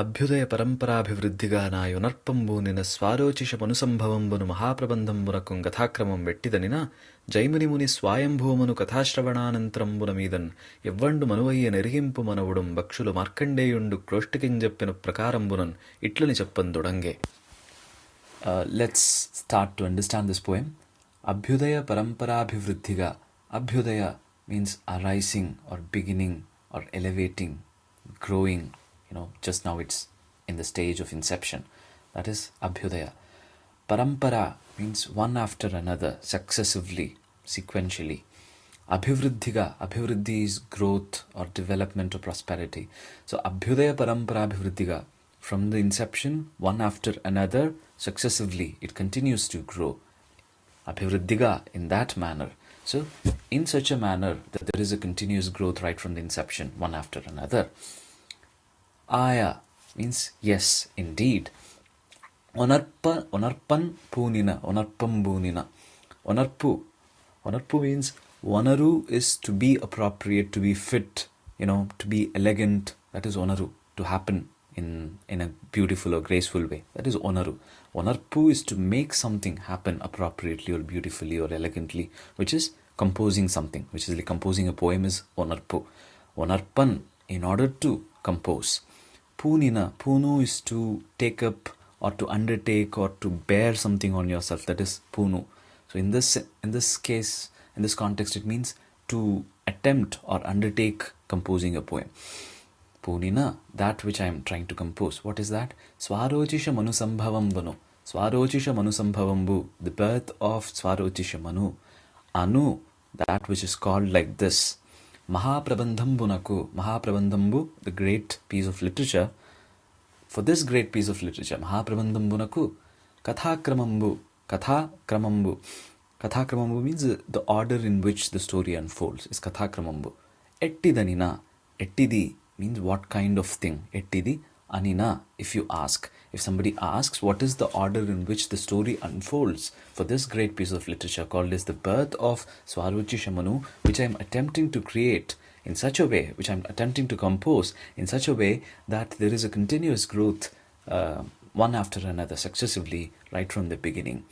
అభ్యుదయ పరంపరాభివృద్ధిగా నా యొనర్పంబూనిన స్వారోచిషమనుసంభవంబును మహాప్రబంధంబునకుం కథాక్రమం వెట్టిదనిన జైమినిముని స్వాయంభూమను కథాశ్రవణానంతరంబున మీదన్ ఎవ్వండు మనువయ్య నెరిగింపు మనవుడుం భక్షులు మార్కండేయుండు క్రోష్టికింజెప్పిన ప్రకారంబునన్ ఇట్లని చెప్పందుడంగే. Let's start to understand this poem. Abhyudaya Paramparabhivriddhiga. Abhyudaya means arising or beginning or elevating, growing. Just now it's in the stage of inception. That is Abhyudaya. Parampara means one after another, successively, sequentially. Abhivriddhiga. Abhivriddhi is growth or development or prosperity. So Abhyudaya Paramparabhivriddhiga. From the inception, one after another, successively, it continues to grow. Abhivriddhiga, in that manner. So, in such a manner that there is a continuous growth right from the inception, one after another. Aya means yes, indeed. Onarpan punina, onarpam bunina. Onarpu means onaru is to be appropriate, to be fit, to be elegant. That is onaru, to happen in a beautiful or graceful way. That is onaru. Onarpu is to make something happen appropriately or beautifully or elegantly, which is composing something, which is like composing a poem is onarpu. Onarpan, in order to compose. Punina, punu is to take up or to undertake or to bear something on yourself. That is punu. So in this case, in this context, it means to attempt or undertake composing a poem. Punina, that which I am trying to compose. What is that? Swarochisha manusambhavambanu. Swarochisha manusambhavambu, the birth of Swarochisha Manu. Anu, that which is called like this. Mahaprabandhambunaku. Mahaprabandhambu, the great piece of literature. For this great piece of literature, Mahaprabandhambunaku, kathakramambu. Kathakramambu. Kathakramambu means the order in which the story unfolds is kathakramambu. Ettidanina. Ettidi means what kind of thing. Ettidi anina, if you ask. If somebody asks what is the order in which the story unfolds for this great piece of literature called as the birth of Swarochisha Manu, which I am attempting to create in such a way, which I am attempting to compose in such a way that there is a continuous growth one after another successively right from the beginning.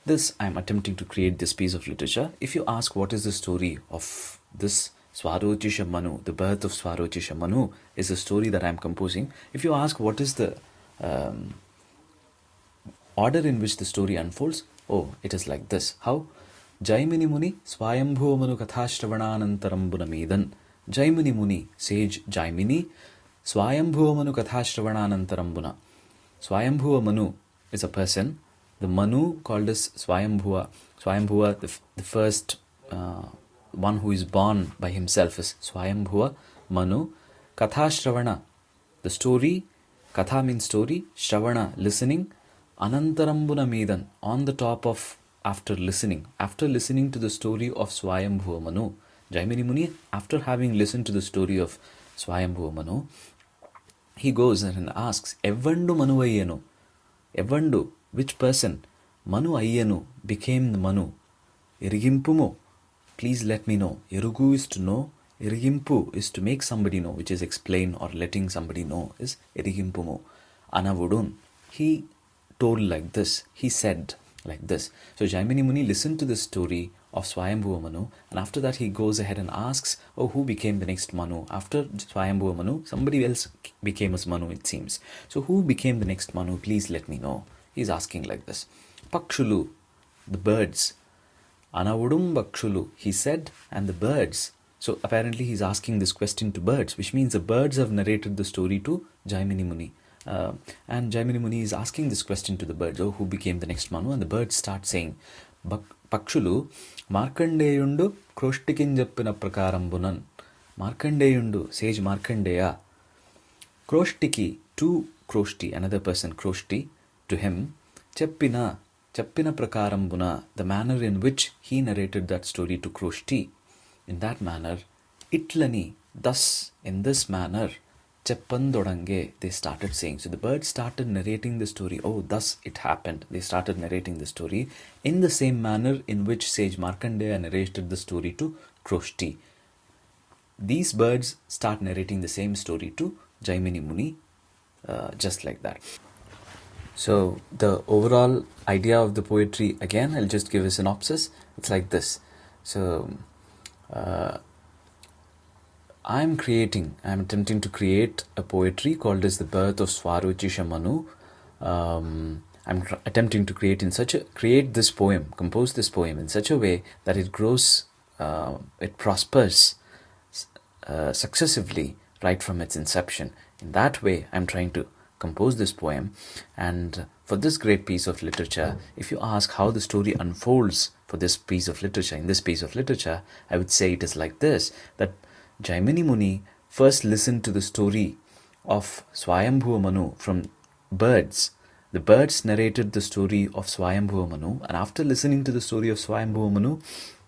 This I am attempting to create this piece of literature. If you ask what is the story of this Swarochisha Manu, the birth of Swarochisha Manu is the story that I am composing. If you ask what is the order in which the story unfolds, it is like this. How? Jaimini Muni Swayambhuva Manu Kathashravananantarambuna Medan. Jaimini Muni, sage Jaimini, Swayambhuva Manu Kathashravananantarambuna. Swayambhuva Manu is a person. The Manu called as Swayambhuva. Swayambhuva, the first one who is born by himself is Swayambhuva Manu. Kathashravana, the story. Katha means story. Shravana, listening. Anantarambuna Medan, on the top of, after listening to the story of Swayambhuva Manu. Jaimini Muni, after having listened to the story of Swayambhuva Manu, he goes and asks, Evvandu Manu Ayyanu. Evvandu, which person? Manu Ayyanu became the Manu. Irigimpumu, please let me know. Irugu is to know. Irigimpu is to make somebody know, which is explain or letting somebody know is irigimpumu. Anavudun, he told like this. He said like this. So Jaimini Muni listened to the story of Swayambhuva Manu, and after that he goes ahead and asks, who became the next Manu? After Swayambhuva Manu, somebody else became as Manu, it seems. So who became the next Manu? Please let me know. He's asking like this. Pakshulu, the birds. Anavudum Bakshulu, he said, and the birds. So apparently he's asking this question to birds, which means the birds have narrated the story to Jaimini Muni. And Jaimini Muni is asking this question to the birds, who became the next Manu? And the birds start saying, Pakshulu, Markandeyundu Kroshtikinjappina Prakarambunan. Markandeyundu, sage Markandeya. Kroshtiki, to Kroshti, another person, Kroshti, to him, Chappina Prakarambuna, the manner in which he narrated that story to Kroshti. In that manner, Itlani, thus, in this manner, Cheppandodange, they started saying. So the birds started narrating the story. Thus it happened. They started narrating the story in the same manner in which sage Markandeya narrated the story to Kroshti. These birds start narrating the same story to Jaimini Muni. just like that. So the overall idea of the poetry, again, I'll just give a synopsis. It's like this. So I'm attempting to create a poetry called as The Birth of Swarochisha Manu. I'm attempting to compose this poem in such a way that it grows, it prospers successively right from its inception. In that way, I'm trying to compose this poem. And for this great piece of literature, if you ask how the story unfolds for this piece of literature, I would say it is like this, that Jaimini Muni first listened to the story of Swayambhuva Manu from birds. The birds narrated the story of Swayambhuva Manu, and after listening to the story of Swayambhuva Manu,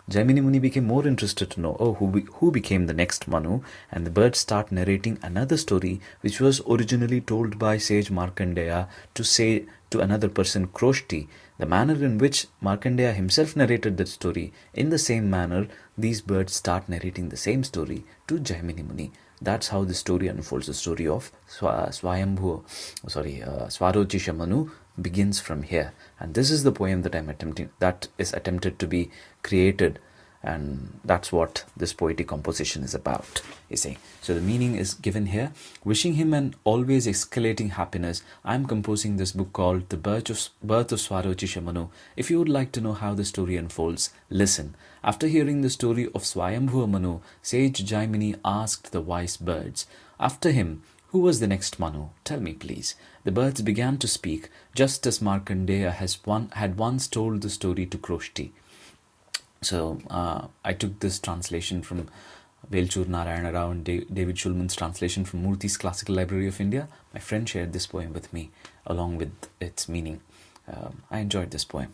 Jaimini Muni became more interested to know, who became the next Manu, and the birds start narrating another story which was originally told by sage Markandeya to another person, Kroshti. The manner in which Markandeya himself narrated that story, in the same manner, these birds start narrating the same story to Jaimini Muni. That's how the story unfolds. The story of Swarochisha Manu begins from here. And this is the poem that is attempted to be created, and that's what this poetic composition is about, you see. So the meaning is given here. Wishing him an always escalating happiness, I'm composing this book called The Birth of Swarochisha Manu. If you would like to know how the story unfolds, listen. After hearing the story of Swayambhuva Manu, sage Jaimini asked the wise birds, after him, who was the next Manu? Tell me, please. The birds began to speak, just as Markandeya had once told the story to Kroshti. So I took this translation from Velchur Narayana Rao and David Schulman's translation from Murthy's Classical Library of India. My friend shared this poem with me along with its meaning. I enjoyed this poem.